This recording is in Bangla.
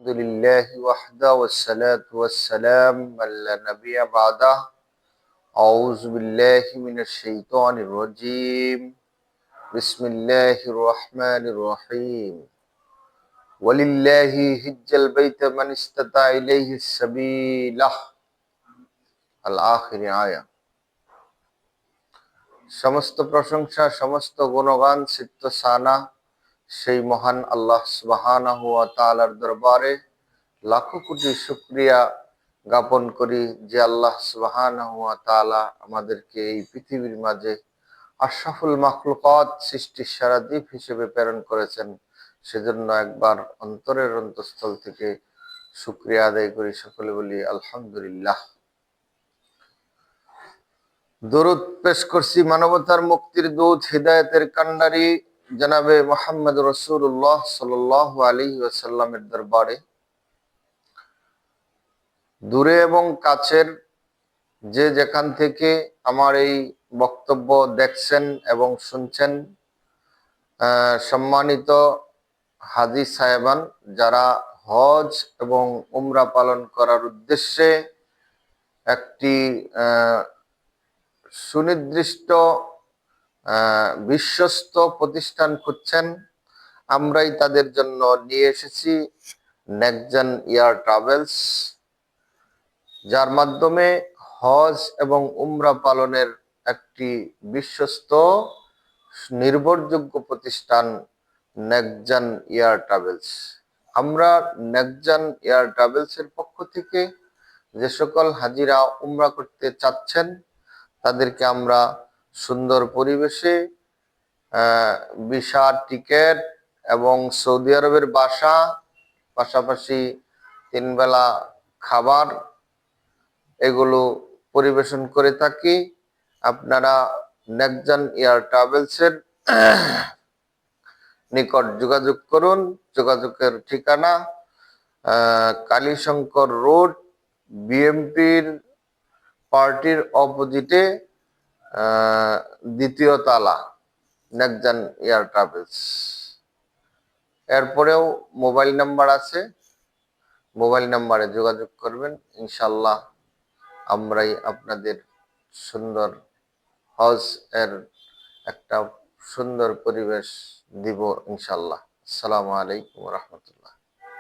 لله وحده والصلاة والسلام على نبي بعده أعوذ بالله من الشيطان الرجيم بسم الله الرحمن الرحيم ولله حج البيت من استطاع إليه السبيل الآخر آية। সমস্ত প্রশংসা সমস্ত গুণগান সিদ্ধ সানা সেই মহান আল্লাহ সুবহানাহু ওয়া তাআলার দরবারে লাখো কোটি শুকরিয়া জ্ঞাপন করি যে আল্লাহ সুবহানাহু ওয়া তাআলা আমাদেরকে এই পৃথিবীর মাঝে আশরাফুল মাখলুকাত সৃষ্টির সারাদ্বীপ হিসেবে প্রেরণ করেছেন। সেজন্য একবার অন্তরের অন্তঃস্থল থেকে শুকরিয়া আদায় করি, সকলে বলি আলহামদুলিল্লাহ। দরুদ পেশ করছি মানবতার মুক্তির দূত হিদায়াতের কান্ডারি জনাবে মুহাম্মদ রাসূলুল্লাহ সাল্লাল্লাহু আলাইহি ওয়াসাল্লামের দরবারে। দূরে এবং কাছের যে যেখান থেকে আমার এই বক্তব্য দেখছেন এবং শুনছেন, সম্মানিত হাজী সাহেবান যারা হজ এবং উমরা পালন করার উদ্দেশ্যে একটি সুনির্দিষ্ট বিশ্বস্ত প্রতিষ্ঠান খুঁজছেন, আমরাই তাদের জন্য নিয়ে এসেছি নেক্সটজেন এয়ার ট্রাভেলস, যার মাধ্যমে হজ এবং উমরা পালনের একটি বিশ্বস্ত নির্ভরযোগ্য প্রতিষ্ঠান নেক্সটজেন এয়ার ট্রাভেলস। আমরা নেক্সটজেন এয়ার ট্রাভেলসের পক্ষ থেকে যে সকল হাজিরা উমরা করতে চাচ্ছেন তাদেরকে আমরা সুন্দর পরিবেশে ভিসা, টিকেট এবং সৌদি আরবের বাসা, পাশাপাশি 3 বেলা খাবার এগুলো পরিবেশন করে থাকি। আপনারা নেক্সটজেন এয়ার ট্রাভেলসের নিকট যোগাযোগ করুন। যোগাযোগের ঠিকানা কালীশঙ্কর রোড, বিএমপির পার্টির অপোজিটে, দ্বিতীয় তালা, নেক্সটজেন এয়ার ট্রাভেলস। এরপরেও মোবাইল নাম্বার আছে, মোবাইল নাম্বারে যোগাযোগ করবেন। ইনশাল্লাহ আমরাই আপনাদের সুন্দর হজ এর একটা সুন্দর পরিবেশ দিব ইনশাল্লাহ। আসসালামু আলাইকুম ওয়া রাহমাতুল্লাহ।